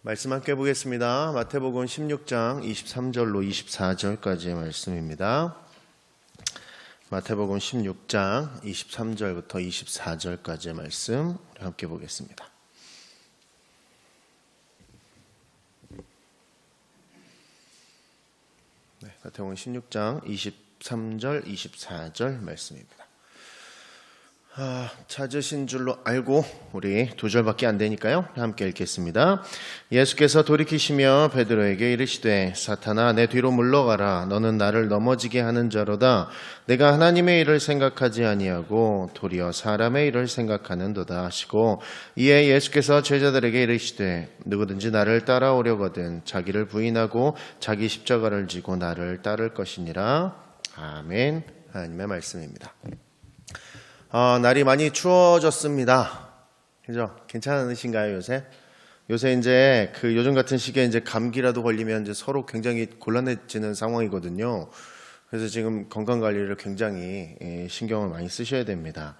말씀 함께 보겠습니다. 마태복음 16장 23절로 24절까지의 말씀입니다. 마태복음 16장 23절부터 24절까지의 말씀 함께 보겠습니다. 마태복음 16장 23절, 24절 말씀입니다. 찾으신 줄로 알고 우리 2절밖에 안 되니까요. 함께 읽겠습니다. 예수께서 돌이키시며 베드로에게 이르시되 사탄아 내 뒤로 물러가라. 너는 나를 넘어지게 하는 자로다. 내가 하나님의 일을 생각하지 아니하고 도리어 사람의 일을 생각하는도다 하시고 이에 예수께서 제자들에게 이르시되 누구든지 나를 따라오려거든 자기를 부인하고 자기 십자가를 지고 나를 따를 것이니라. 아멘. 하나님의 말씀입니다. 날이 많이 추워졌습니다. 그죠? 괜찮으신가요, 요새? 요새 이제 요즘 같은 시기에 이제 감기라도 걸리면 이제 서로 굉장히 곤란해지는 상황이거든요. 그래서 지금 건강 관리를 굉장히 신경을 많이 쓰셔야 됩니다.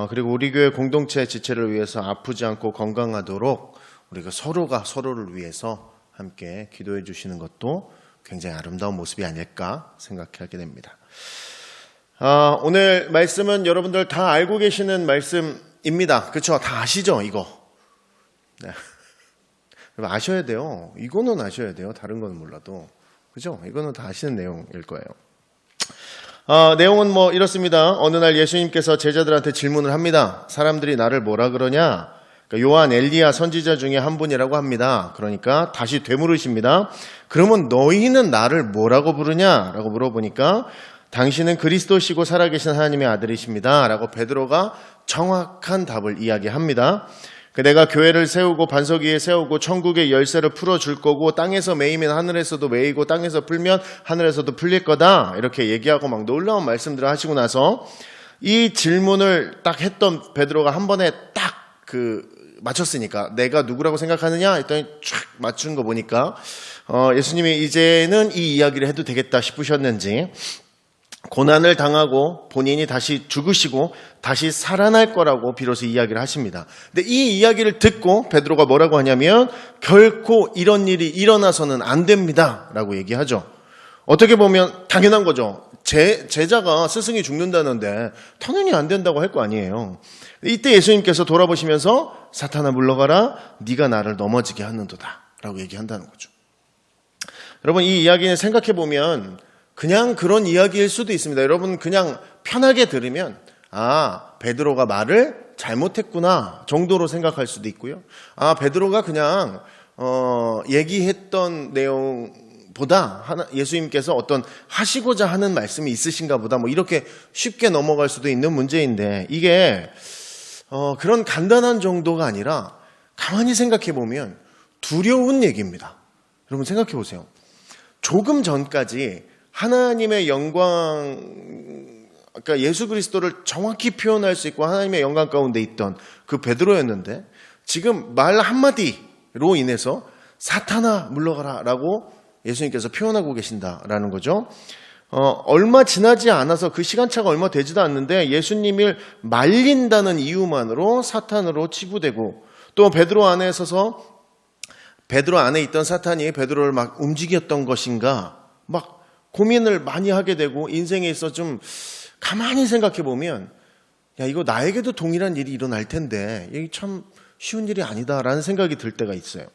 그리고 우리 교회 공동체 지체를 위해서 아프지 않고 건강하도록 우리가 서로가 서로를 위해서 함께 기도해 주시는 것도 굉장히 아름다운 모습이 아닐까 생각하게 됩니다. 오늘 말씀은 여러분들 다 알고 계시는 말씀입니다. 그렇죠? 다 아시죠? 이거. 네. 아셔야 돼요. 이거는 아셔야 돼요. 다른 건 몰라도. 그죠? 이거는 다 아시는 내용일 거예요. 내용은 이렇습니다. 어느 날 예수님께서 제자들한테 질문을 합니다. 사람들이 나를 뭐라 그러냐? 그러니까 요한 엘리야 선지자 중에 한 분이라고 합니다. 그러니까 다시 되물으십니다. 그러면 너희는 나를 뭐라고 부르냐? 라고 물어보니까 당신은 그리스도시고 살아계신 하나님의 아들이십니다. 라고 베드로가 정확한 답을 이야기합니다. 내가 교회를 세우고 반석 위에 세우고 천국의 열쇠를 풀어줄 거고 땅에서 매이면 하늘에서도 매이고 땅에서 풀면 하늘에서도 풀릴 거다. 이렇게 얘기하고 막 놀라운 말씀들을 하시고 나서 이 질문을 딱 했던 베드로가 한 번에 딱 맞췄으니까 내가 누구라고 생각하느냐 했더니 쫙 맞춘 거 보니까 예수님이 이제는 이 이야기를 해도 되겠다 싶으셨는지 고난을 당하고 본인이 다시 죽으시고 다시 살아날 거라고 비로소 이야기를 하십니다. 근데 이 이야기를 듣고 베드로가 뭐라고 하냐면 결코 이런 일이 일어나서는 안 됩니다 라고 얘기하죠. 어떻게 보면 당연한 거죠. 제자가 스승이 죽는다는데 당연히 안 된다고 할 거 아니에요. 이때 예수님께서 돌아보시면서 사탄아 물러가라. 네가 나를 넘어지게 하는도다 라고 얘기한다는 거죠. 여러분 이 이야기는 생각해 보면 그냥 그런 이야기일 수도 있습니다. 여러분 그냥 편하게 들으면 베드로가 말을 잘못했구나 정도로 생각할 수도 있고요. 베드로가 그냥 얘기했던 내용보다 예수님께서 어떤 하시고자 하는 말씀이 있으신가 보다 이렇게 쉽게 넘어갈 수도 있는 문제인데 이게 그런 간단한 정도가 아니라 가만히 생각해 보면 두려운 얘기입니다. 여러분 생각해 보세요. 조금 전까지 하나님의 영광, 그러니까 예수 그리스도를 정확히 표현할 수 있고 하나님의 영광 가운데 있던 그 베드로였는데 지금 말 한마디로 인해서 사탄아 물러가라 라고 예수님께서 표현하고 계신다라는 거죠. 얼마 지나지 않아서 그 시간차가 얼마 되지도 않는데 예수님을 말린다는 이유만으로 사탄으로 치부되고 또 베드로 안에 서서 베드로 안에 있던 사탄이 베드로를 막 움직였던 것인가 막 고민을 많이 하게 되고 인생에 있어 좀 가만히 생각해 보면 이거 나에게도 동일한 일이 일어날 텐데 이게 참 쉬운 일이 아니다라는 생각이 들 때가 있어요.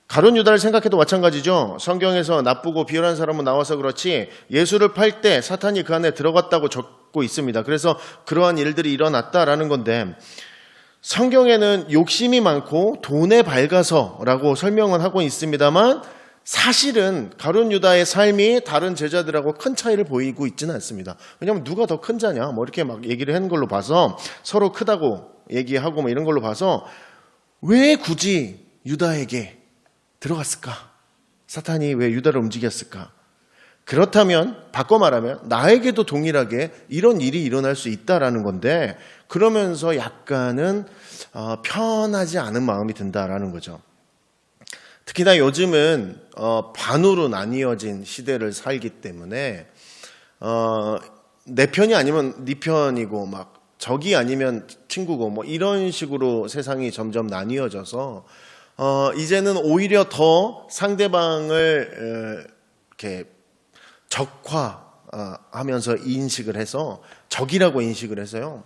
가룟 유다를 생각해도 마찬가지죠. 성경에서 나쁘고 비열한 사람은 나와서 그렇지 예수를 팔 때 사탄이 그 안에 들어갔다고 적고 있습니다. 그래서 그러한 일들이 일어났다라는 건데 성경에는 욕심이 많고 돈에 밝아서라고 설명은 하고 있습니다만 사실은 가룟 유다의 삶이 다른 제자들하고 큰 차이를 보이고 있지는 않습니다. 왜냐하면 누가 더 큰 자냐 이렇게 막 얘기를 하는 걸로 봐서 서로 크다고 얘기하고 이런 걸로 봐서 왜 굳이 유다에게 들어갔을까? 사탄이 왜 유다를 움직였을까? 그렇다면 바꿔 말하면 나에게도 동일하게 이런 일이 일어날 수 있다라는 건데 그러면서 약간은 편하지 않은 마음이 든다라는 거죠. 특히나 요즘은 반으로 나뉘어진 시대를 살기 때문에 내 편이 아니면 네 편이고 적이 아니면 친구고 이런 식으로 세상이 점점 나뉘어져서 이제는 오히려 더 상대방을 이렇게 적화하면서 인식을 해서 적이라고 인식을 해서요.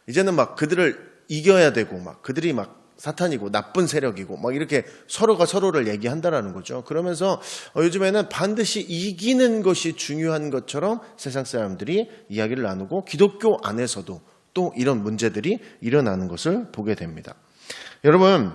이제는 막 그들을 이겨야 되고 막 그들이 막 사탄이고 나쁜 세력이고 막 이렇게 서로가 서로를 얘기한다라는 거죠. 그러면서 요즘에는 반드시 이기는 것이 중요한 것처럼 세상 사람들이 이야기를 나누고 기독교 안에서도 또 이런 문제들이 일어나는 것을 보게 됩니다. 여러분,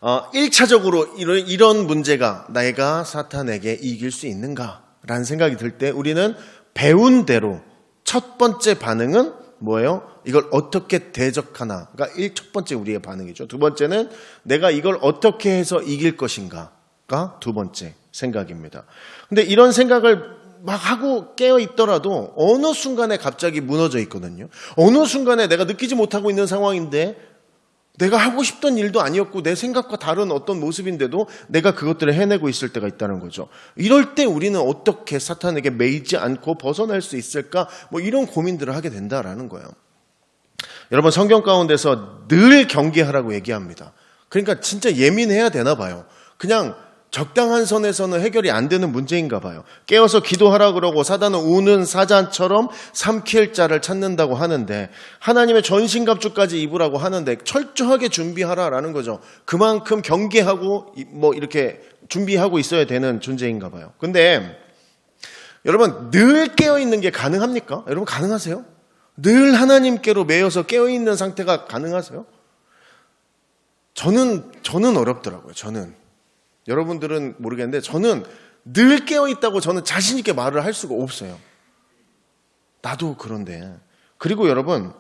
1차적으로 이런 문제가 내가 사탄에게 이길 수 있는가라는 생각이 들 때 우리는 배운 대로 첫 번째 반응은 뭐예요? 이걸 어떻게 대적하나가 첫 번째 우리의 반응이죠. 두 번째는 내가 이걸 어떻게 해서 이길 것인가가 두 번째 생각입니다. 근데 이런 생각을 막 하고 깨어 있더라도 어느 순간에 갑자기 무너져 있거든요. 어느 순간에 내가 느끼지 못하고 있는 상황인데 내가 하고 싶던 일도 아니었고 내 생각과 다른 어떤 모습인데도 내가 그것들을 해내고 있을 때가 있다는 거죠. 이럴 때 우리는 어떻게 사탄에게 매이지 않고 벗어날 수 있을까? 뭐 이런 고민들을 하게 된다라는 거예요. 여러분, 성경 가운데서 늘 경계하라고 얘기합니다. 그러니까 진짜 예민해야 되나 봐요. 그냥 적당한 선에서는 해결이 안 되는 문제인가 봐요. 깨어서 기도하라 그러고 사단은 우는 사자처럼 삼킬 자를 찾는다고 하는데 하나님의 전신갑주까지 입으라고 하는데 철저하게 준비하라라는 거죠. 그만큼 경계하고 뭐 이렇게 준비하고 있어야 되는 존재인가 봐요. 근데 여러분, 늘 깨어있는 게 가능합니까? 여러분, 가능하세요? 늘 하나님께로 매여서 깨어있는 상태가 가능하세요? 저는 어렵더라고요. 여러분들은 모르겠는데 저는 늘 깨어있다고 저는 자신 있게 말을 할 수가 없어요. 나도 그런데. 그리고 여러분,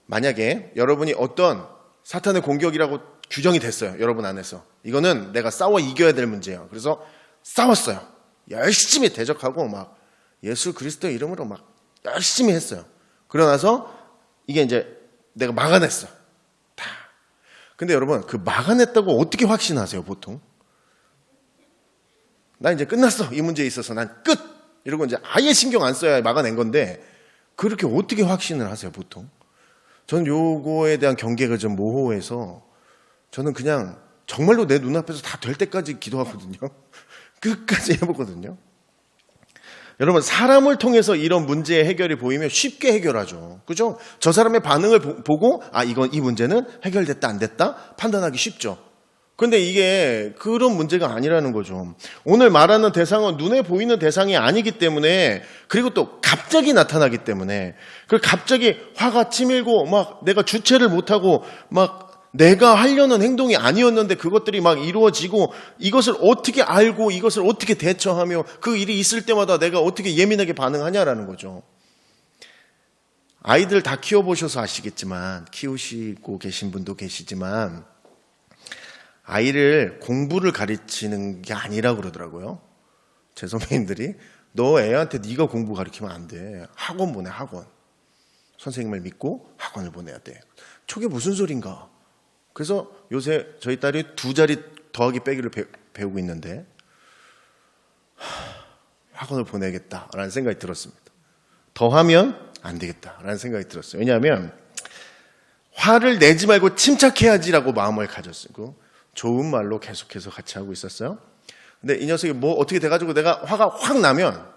만약에 여러분이 어떤 사탄의 공격이라고 규정이 됐어요. 여러분 안에서. 이거는 내가 싸워 이겨야 될 문제예요. 그래서 싸웠어요. 열심히 대적하고 막 예수 그리스도의 이름으로 막 열심히 했어요. 그러고 나서 이게 이제 내가 막아냈어. 근데 여러분, 그 막아냈다고 어떻게 확신하세요, 보통? 나 이제 끝났어. 이 문제에 있어서 난 끝! 이러고 이제 아예 신경 안 써야 막아낸 건데, 그렇게 어떻게 확신을 하세요, 보통? 저는 요거에 대한 경계가 좀 모호해서, 저는 그냥 정말로 내 눈앞에서 다 될 때까지 기도하거든요. 끝까지 해보거든요. 여러분, 사람을 통해서 이런 문제의 해결이 보이면 쉽게 해결하죠. 그죠? 저 사람의 반응을 보고 이 문제는 해결됐다 안 됐다 판단하기 쉽죠. 그런데 이게 그런 문제가 아니라는 거죠. 오늘 말하는 대상은 눈에 보이는 대상이 아니기 때문에, 그리고 또 갑자기 나타나기 때문에, 그 갑자기 화가 치밀고 막 내가 주체를 못하고 막 내가 하려는 행동이 아니었는데 그것들이 막 이루어지고, 이것을 어떻게 알고 이것을 어떻게 대처하며 그 일이 있을 때마다 내가 어떻게 예민하게 반응하냐라는 거죠. 아이들 다 키워보셔서 아시겠지만, 키우시고 계신 분도 계시지만, 아이를 공부를 가르치는 게 아니라고 그러더라고요. 제 선배님들이 너 애한테 네가 공부 가르치면 안 돼. 학원 보내, 학원. 선생님을 믿고 학원을 보내야 돼. 저게 무슨 소린가? 그래서 요새 저희 딸이 2자리 더하기 빼기를 배우고 있는데 학원을 보내야겠다라는 생각이 들었습니다. 더하면 안 되겠다라는 생각이 들었어요. 왜냐하면 화를 내지 말고 침착해야지라고 마음을 가졌고 좋은 말로 계속해서 같이 하고 있었어요. 근데 이 녀석이 뭐 어떻게 돼가지고 내가 화가 확 나면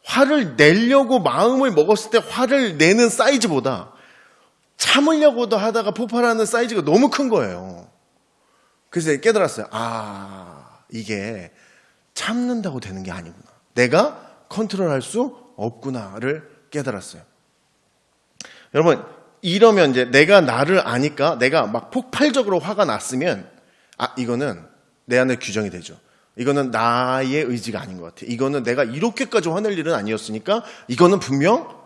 화를 내려고 마음을 먹었을 때 화를 내는 사이즈보다 참으려고도 하다가 폭발하는 사이즈가 너무 큰 거예요. 그래서 깨달았어요. 이게 참는다고 되는 게 아니구나. 내가 컨트롤할 수 없구나를 깨달았어요. 여러분, 이러면 이제 내가 나를 아니까 내가 막 폭발적으로 화가 났으면 이거는 내 안에 규정이 되죠. 이거는 나의 의지가 아닌 것 같아. 이거는 내가 이렇게까지 화낼 일은 아니었으니까 이거는 분명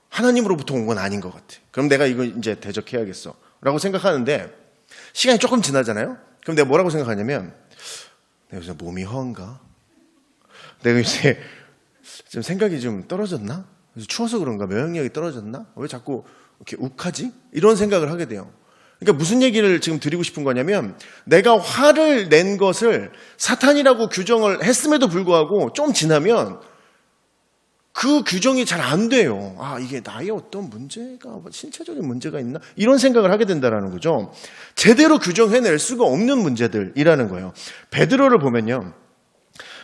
하나님으로부터 온 건 아닌 것 같아. 그럼 내가 이거 이제 대적해야겠어 라고 생각하는데 시간이 조금 지나잖아요. 그럼 내가 뭐라고 생각하냐면 내가 요새 몸이 허한가? 내가 요새 좀 생각이 좀 떨어졌나? 추워서 그런가? 면역력이 떨어졌나? 왜 자꾸 이렇게 욱하지? 이런 생각을 하게 돼요. 그러니까 무슨 얘기를 지금 드리고 싶은 거냐면 내가 화를 낸 것을 사탄이라고 규정을 했음에도 불구하고 좀 지나면 그 규정이 잘 안 돼요. 이게 나의 어떤 문제가, 신체적인 문제가 있나? 이런 생각을 하게 된다는 거죠. 제대로 규정해낼 수가 없는 문제들이라는 거예요. 베드로를 보면요.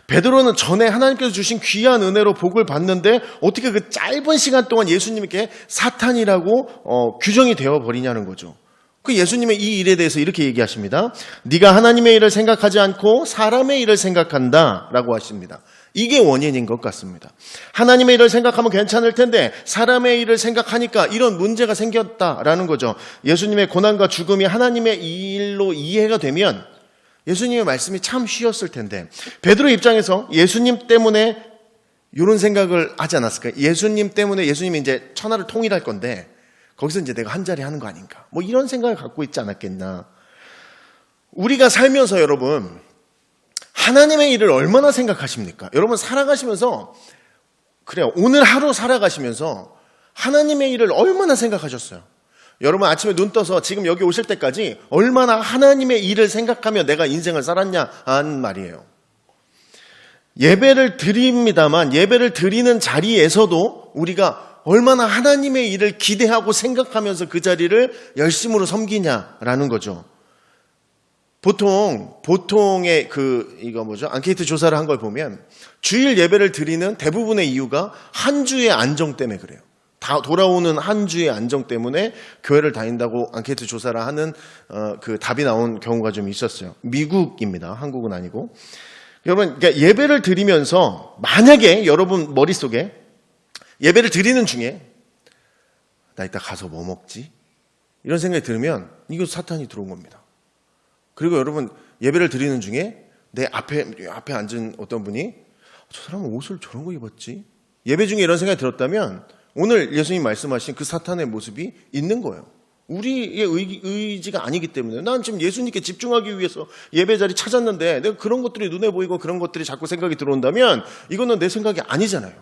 베드로는 전에 하나님께서 주신 귀한 은혜로 복을 받는데 어떻게 그 짧은 시간 동안 예수님께 사탄이라고 규정이 되어버리냐는 거죠. 그 예수님의 이 일에 대해서 이렇게 얘기하십니다. 네가 하나님의 일을 생각하지 않고 사람의 일을 생각한다 라고 하십니다. 이게 원인인 것 같습니다. 하나님의 일을 생각하면 괜찮을 텐데 사람의 일을 생각하니까 이런 문제가 생겼다라는 거죠. 예수님의 고난과 죽음이 하나님의 일로 이해가 되면 예수님의 말씀이 참 쉬웠을 텐데 베드로 입장에서 예수님 때문에 이런 생각을 하지 않았을까요? 예수님 때문에 예수님이 이제 천하를 통일할 건데 거기서 이제 내가 한 자리 하는 거 아닌가? 뭐 이런 생각을 갖고 있지 않았겠나? 우리가 살면서 여러분 하나님의 일을 얼마나 생각하십니까? 여러분 살아가시면서 그래요. 오늘 하루 살아가시면서 하나님의 일을 얼마나 생각하셨어요? 여러분 아침에 눈 떠서 지금 여기 오실 때까지 얼마나 하나님의 일을 생각하며 내가 인생을 살았냐 하는 말이에요. 예배를 드립니다만 예배를 드리는 자리에서도 우리가 얼마나 하나님의 일을 기대하고 생각하면서 그 자리를 열심으로 섬기냐라는 거죠. 보통의 앙케이트 조사를 한 걸 보면 주일 예배를 드리는 대부분의 이유가 한 주의 안정 때문에 그래요. 다 돌아오는 한 주의 안정 때문에 교회를 다닌다고 앙케이트 조사를 하는 그 답이 나온 경우가 좀 있었어요. 미국입니다. 한국은 아니고. 여러분, 그러니까 예배를 드리면서 만약에 여러분 머릿속에 예배를 드리는 중에 나 이따 가서 뭐 먹지? 이런 생각이 들면 이거 사탄이 들어온 겁니다. 그리고 여러분 예배를 드리는 중에 내 앞에 앉은 어떤 분이 저 사람은 옷을 저런 거 입었지? 예배 중에 이런 생각이 들었다면 오늘 예수님 말씀하신 그 사탄의 모습이 있는 거예요. 우리의 의지가 아니기 때문에 난 지금 예수님께 집중하기 위해서 예배 자리 찾았는데 내가 그런 것들이 눈에 보이고 그런 것들이 자꾸 생각이 들어온다면 이거는 내 생각이 아니잖아요.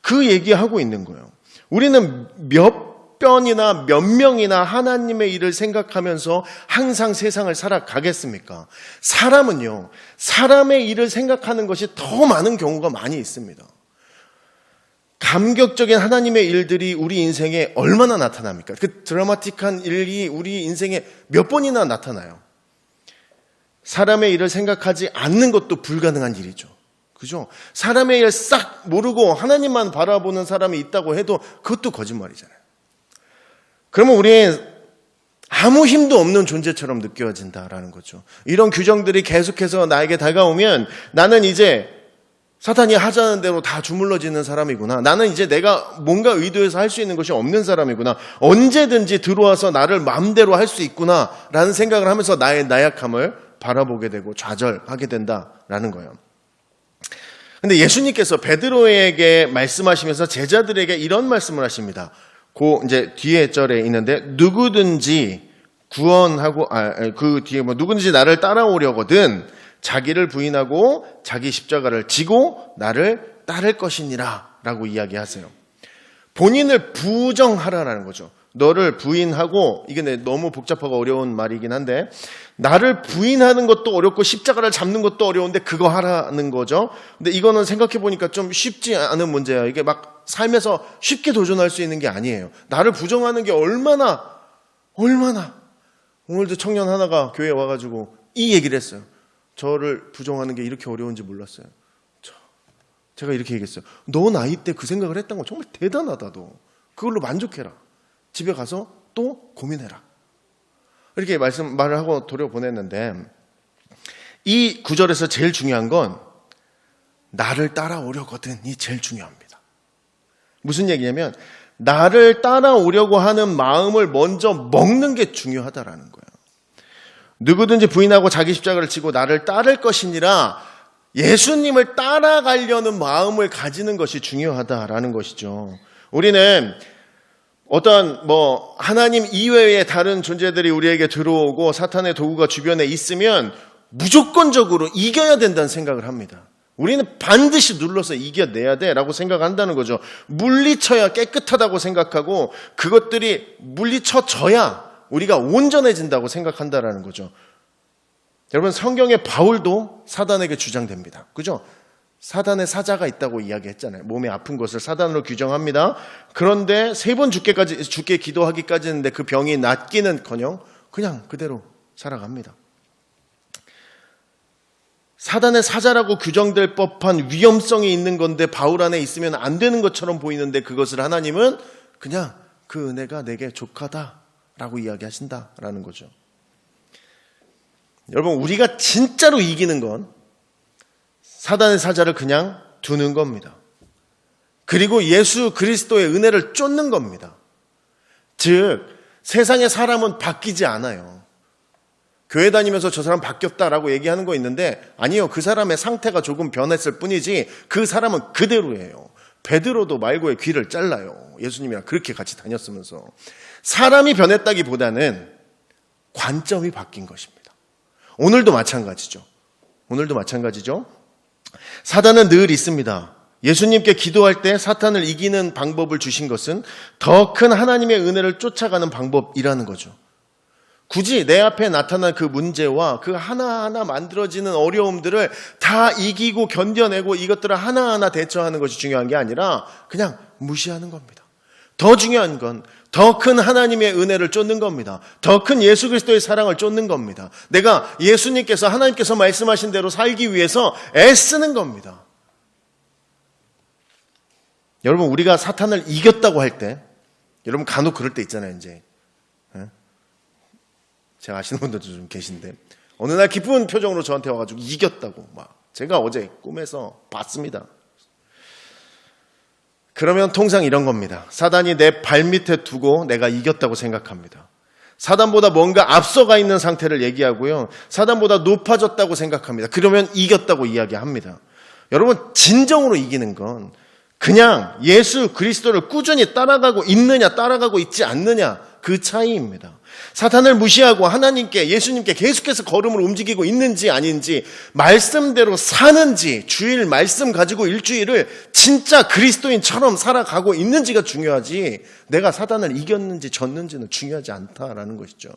그 얘기하고 있는 거예요. 우리는 몇 번이나 몇 명이나 하나님의 일을 생각하면서 항상 세상을 살아가겠습니까? 사람은요, 사람의 일을 생각하는 것이 더 많은 경우가 많이 있습니다. 감격적인 하나님의 일들이 우리 인생에 얼마나 나타납니까? 그 드라마틱한 일이 우리 인생에 몇 번이나 나타나요. 사람의 일을 생각하지 않는 것도 불가능한 일이죠. 그죠? 사람의 일을 싹 모르고 하나님만 바라보는 사람이 있다고 해도 그것도 거짓말이잖아요. 그러면 우리는 아무 힘도 없는 존재처럼 느껴진다라는 거죠. 이런 규정들이 계속해서 나에게 다가오면 나는 이제 사탄이 하자는 대로 다 주물러지는 사람이구나. 나는 이제 내가 뭔가 의도해서 할 수 있는 것이 없는 사람이구나. 언제든지 들어와서 나를 마음대로 할 수 있구나라는 생각을 하면서 나의 나약함을 바라보게 되고 좌절하게 된다라는 거예요. 근데 예수님께서 베드로에게 말씀하시면서 제자들에게 이런 말씀을 하십니다. 이제 뒤에 절에 있는데 누구든지 구원하고 그 뒤에 누구든지 나를 따라오려거든 자기를 부인하고 자기 십자가를 지고 나를 따를 것이니라 라고 이야기하세요. 본인을 부정하라라는 거죠. 너를 부인하고, 이게 너무 복잡하고 어려운 말이긴 한데 나를 부인하는 것도 어렵고 십자가를 잡는 것도 어려운데 그거 하라는 거죠. 근데 이거는 생각해 보니까 좀 쉽지 않은 문제예요. 이게 막 삶에서 쉽게 도전할 수 있는 게 아니에요. 나를 부정하는 게 얼마나 오늘도 청년 하나가 교회에 와가지고 이 얘기를 했어요. 저를 부정하는 게 이렇게 어려운지 몰랐어요. 제가 이렇게 얘기했어요. 너 나이 때 그 생각을 했던 거 정말 대단하다. 너 그걸로 만족해라. 집에 가서 또 고민해라. 이렇게 말을 하고 돌려보냈는데 이 구절에서 제일 중요한 건 나를 따라오려거든이 제일 중요합니다. 무슨 얘기냐면 나를 따라오려고 하는 마음을 먼저 먹는 게 중요하다라는 거예요. 누구든지 부인하고 자기 십자가를 지고 나를 따를 것이니라 예수님을 따라가려는 마음을 가지는 것이 중요하다라는 것이죠. 우리는 어떤 하나님 이외의 다른 존재들이 우리에게 들어오고 사탄의 도구가 주변에 있으면 무조건적으로 이겨야 된다는 생각을 합니다. 우리는 반드시 눌러서 이겨내야 돼라고 생각한다는 거죠. 물리쳐야 깨끗하다고 생각하고 그것들이 물리쳐져야 우리가 온전해진다고 생각한다라는 거죠. 여러분 성경의 바울도 사단에게 주장됩니다. 그죠? 사단의 사자가 있다고 이야기했잖아요. 몸에 아픈 것을 사단으로 규정합니다. 그런데 3번 죽게 기도하기까지 했는데 그 병이 낫기는커녕 그냥 그대로 살아갑니다. 사단의 사자라고 규정될 법한 위험성이 있는 건데 바울 안에 있으면 안 되는 것처럼 보이는데 그것을 하나님은 그냥 그 은혜가 내게 족하다라고 이야기하신다라는 거죠. 여러분, 우리가 진짜로 이기는 건 사단의 사자를 그냥 두는 겁니다. 그리고 예수 그리스도의 은혜를 쫓는 겁니다. 즉, 세상의 사람은 바뀌지 않아요. 교회 다니면서 저 사람 바뀌었다라고 얘기하는 거 있는데 아니요, 그 사람의 상태가 조금 변했을 뿐이지 그 사람은 그대로예요. 베드로도 말고의 귀를 잘라요. 예수님이랑 그렇게 같이 다녔으면서. 사람이 변했다기보다는 관점이 바뀐 것입니다. 오늘도 마찬가지죠. 사단은 늘 있습니다. 예수님께 기도할 때 사탄을 이기는 방법을 주신 것은 더 큰 하나님의 은혜를 쫓아가는 방법이라는 거죠. 굳이 내 앞에 나타난 그 문제와 그 하나하나 만들어지는 어려움들을 다 이기고 견뎌내고 이것들을 하나하나 대처하는 것이 중요한 게 아니라 그냥 무시하는 겁니다. 더 중요한 건 더 큰 하나님의 은혜를 쫓는 겁니다. 더 큰 예수 그리스도의 사랑을 쫓는 겁니다. 내가 예수님께서 하나님께서 말씀하신 대로 살기 위해서 애쓰는 겁니다. 여러분, 우리가 사탄을 이겼다고 할 때, 여러분 간혹 그럴 때 있잖아요, 이제. 제가 아시는 분들도 좀 계신데, 어느 날 기쁜 표정으로 저한테 와가지고 이겼다고 제가 어제 꿈에서 봤습니다. 그러면 통상 이런 겁니다. 사단이 내 발밑에 두고 내가 이겼다고 생각합니다. 사단보다 뭔가 앞서가 있는 상태를 얘기하고요. 사단보다 높아졌다고 생각합니다. 그러면 이겼다고 이야기합니다. 여러분, 진정으로 이기는 건 그냥 예수 그리스도를 꾸준히 따라가고 있느냐 따라가고 있지 않느냐 그 차이입니다. 사탄을 무시하고 하나님께 예수님께 계속해서 걸음을 움직이고 있는지 아닌지, 말씀대로 사는지, 주일 말씀 가지고 일주일을 진짜 그리스도인처럼 살아가고 있는지가 중요하지 내가 사탄을 이겼는지 졌는지는 중요하지 않다라는 것이죠.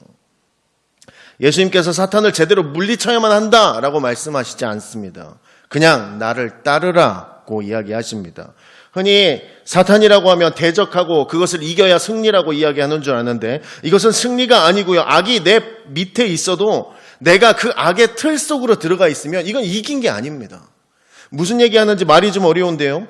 예수님께서 사탄을 제대로 물리쳐야만 한다라고 말씀하시지 않습니다. 그냥 나를 따르라고 이야기하십니다. 흔히 사탄이라고 하면 대적하고 그것을 이겨야 승리라고 이야기하는 줄 아는데 이것은 승리가 아니고요. 악이 내 밑에 있어도 내가 그 악의 틀 속으로 들어가 있으면 이건 이긴 게 아닙니다. 무슨 얘기하는지 말이 좀 어려운데요.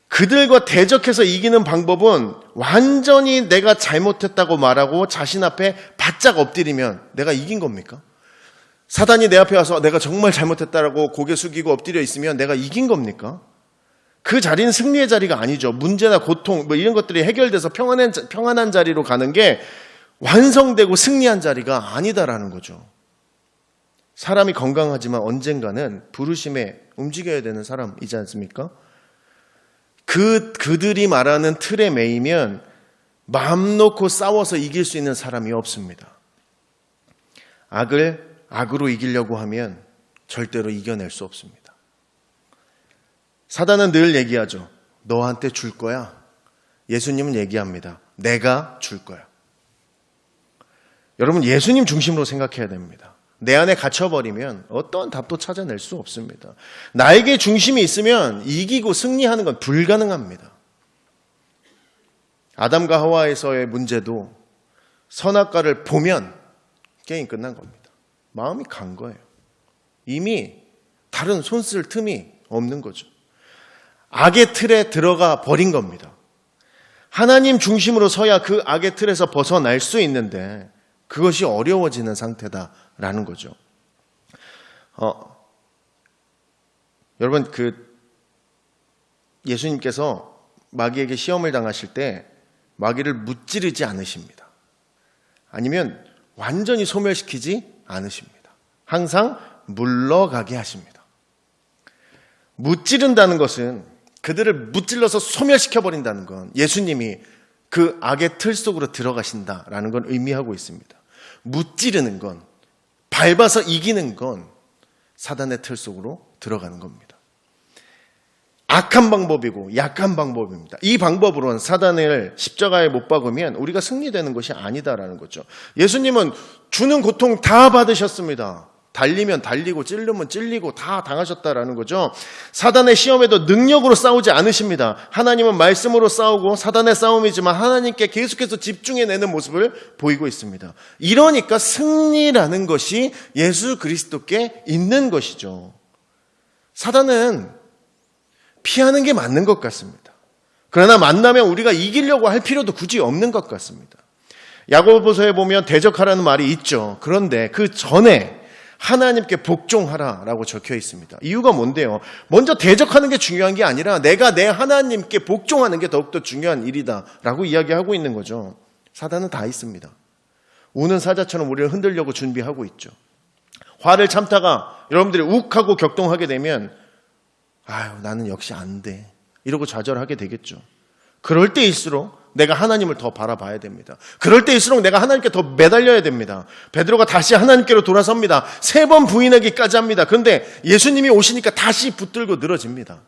그들과 대적해서 이기는 방법은 완전히 내가 잘못했다고 말하고 자신 앞에 바짝 엎드리면 내가 이긴 겁니까? 사단이 내 앞에 와서 내가 정말 잘못했다라고 고개 숙이고 엎드려 있으면 내가 이긴 겁니까? 그 자리는 승리의 자리가 아니죠. 문제나 고통 이런 것들이 해결돼서 평안한 자리로 가는 게 완성되고 승리한 자리가 아니다라는 거죠. 사람이 건강하지만 언젠가는 부르심에 움직여야 되는 사람이지 않습니까? 그들이 말하는 틀에 매이면 마음 놓고 싸워서 이길 수 있는 사람이 없습니다. 악을 악으로 이기려고 하면 절대로 이겨낼 수 없습니다. 사단은 늘 얘기하죠. 너한테 줄 거야. 예수님은 얘기합니다. 내가 줄 거야. 여러분, 예수님 중심으로 생각해야 됩니다. 내 안에 갇혀버리면 어떤 답도 찾아낼 수 없습니다. 나에게 중심이 있으면 이기고 승리하는 건 불가능합니다. 아담과 하와에서의 문제도 선악과를 보면 게임 끝난 겁니다. 마음이 간 거예요. 이미 다른 손 쓸 틈이 없는 거죠. 악의 틀에 들어가 버린 겁니다. 하나님 중심으로 서야 그 악의 틀에서 벗어날 수 있는데 그것이 어려워지는 상태다라는 거죠. 여러분, 예수님께서 마귀에게 시험을 당하실 때 마귀를 무찌르지 않으십니다. 아니면 완전히 소멸시키지 않으십니다. 항상 물러가게 하십니다. 무찌른다는 것은 그들을 무찔러서 소멸시켜버린다는 건 예수님이 그 악의 틀 속으로 들어가신다라는 걸 의미하고 있습니다. 무찌르는 건, 밟아서 이기는 건 사단의 틀 속으로 들어가는 겁니다. 악한 방법이고 약한 방법입니다. 이 방법으로는 사단을 십자가에 못 박으면 우리가 승리되는 것이 아니다라는 거죠. 예수님은 주는 고통 다 받으셨습니다. 달리면 달리고 찔르면 찔리고 다 당하셨다라는 거죠. 사단의 시험에도 능력으로 싸우지 않으십니다. 하나님은 말씀으로 싸우고 사단의 싸움이지만 하나님께 계속해서 집중해내는 모습을 보이고 있습니다. 이러니까 승리라는 것이 예수 그리스도께 있는 것이죠. 사단은 피하는 게 맞는 것 같습니다. 그러나 만나면 우리가 이기려고 할 필요도 굳이 없는 것 같습니다. 야고보서에 보면 대적하라는 말이 있죠. 그런데 그 전에 하나님께 복종하라라고 적혀 있습니다. 이유가 뭔데요? 먼저 대적하는 게 중요한 게 아니라 내가 내 하나님께 복종하는 게 더욱더 중요한 일이다라고 이야기하고 있는 거죠. 사단은 다 있습니다. 우는 사자처럼 우리를 흔들려고 준비하고 있죠. 화를 참다가 여러분들이 욱하고 격동하게 되면 아유 나는 역시 안 돼 이러고 좌절하게 되겠죠. 그럴 때일수록 내가 하나님을 더 바라봐야 됩니다. 그럴 때일수록 내가 하나님께 더 매달려야 됩니다. 베드로가 다시 하나님께로 돌아섭니다. 3번 부인하기까지 합니다. 그런데 예수님이 오시니까 다시 붙들고 늘어집니다.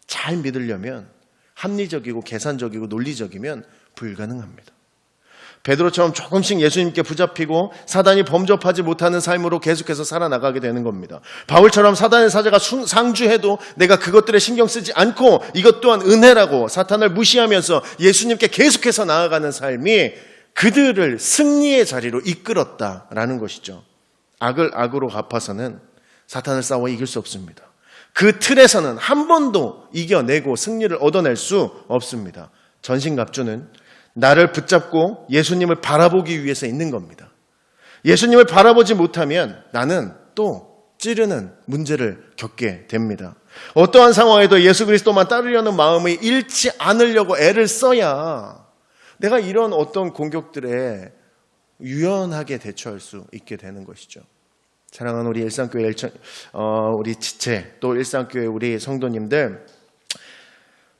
잘 믿으려면 합리적이고 계산적이고 논리적이면 불가능합니다. 베드로처럼 조금씩 예수님께 붙잡히고 사단이 범접하지 못하는 삶으로 계속해서 살아나가게 되는 겁니다. 바울처럼 사단의 사자가 상주해도 내가 그것들에 신경 쓰지 않고 이것 또한 은혜라고 사탄을 무시하면서 예수님께 계속해서 나아가는 삶이 그들을 승리의 자리로 이끌었다라는 것이죠. 악을 악으로 갚아서는 사탄을 싸워 이길 수 없습니다. 그 틀에서는 한 번도 이겨내고 승리를 얻어낼 수 없습니다. 전신갑주는 나를 붙잡고 예수님을 바라보기 위해서 있는 겁니다. 예수님을 바라보지 못하면 나는 또 찌르는 문제를 겪게 됩니다. 어떠한 상황에도 예수 그리스도만 따르려는 마음이 잃지 않으려고 애를 써야 내가 이런 어떤 공격들에 유연하게 대처할 수 있게 되는 것이죠. 사랑하는 우리 일상교회 우리 지체 또 일상교회 우리 성도님들,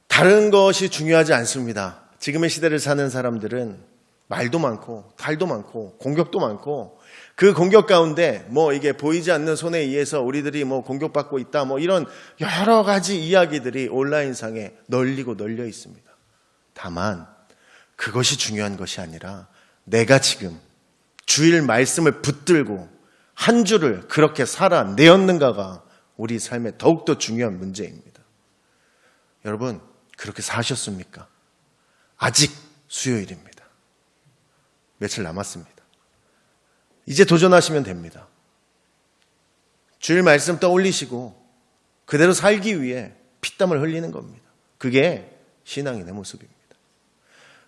다른 것이 중요하지 않습니다. 지금의 시대를 사는 사람들은 말도 많고 탈도 많고 공격도 많고 그 공격 가운데 이게 보이지 않는 손에 의해서 우리들이 공격받고 있다 이런 여러 가지 이야기들이 온라인상에 널리고 널려 있습니다. 다만 그것이 중요한 것이 아니라 내가 지금 주일 말씀을 붙들고 한 주를 그렇게 살아내었는가가 우리 삶에 더욱더 중요한 문제입니다. 여러분 그렇게 사셨습니까? 아직 수요일입니다. 며칠 남았습니다. 이제 도전하시면 됩니다. 주일 말씀 떠올리시고 그대로 살기 위해 피땀을 흘리는 겁니다. 그게 신앙인의 모습입니다.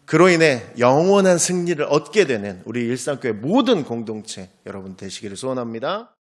그로 인해 영원한 승리를 얻게 되는 우리 일상교회 모든 공동체 여러분 되시기를 소원합니다.